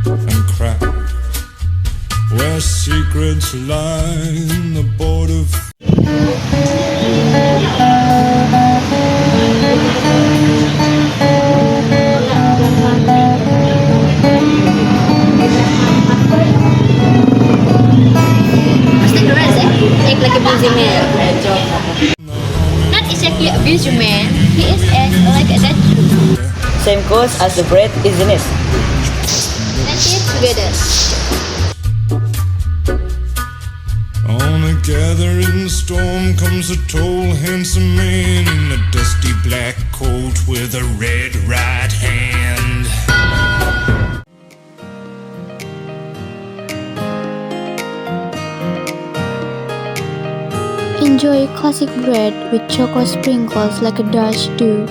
and crack, where secrets lie in the border. Pasti keren sih, act like a busy man. Not exactly a busy man, he is act like a dead too. Same cause as the bread, isn't it? Let's eat together. On a gathering storm comes a tall, handsome man in a dusty black coat with a red right hand. Enjoy classic bread with chocolate sprinkles like a Dutch do.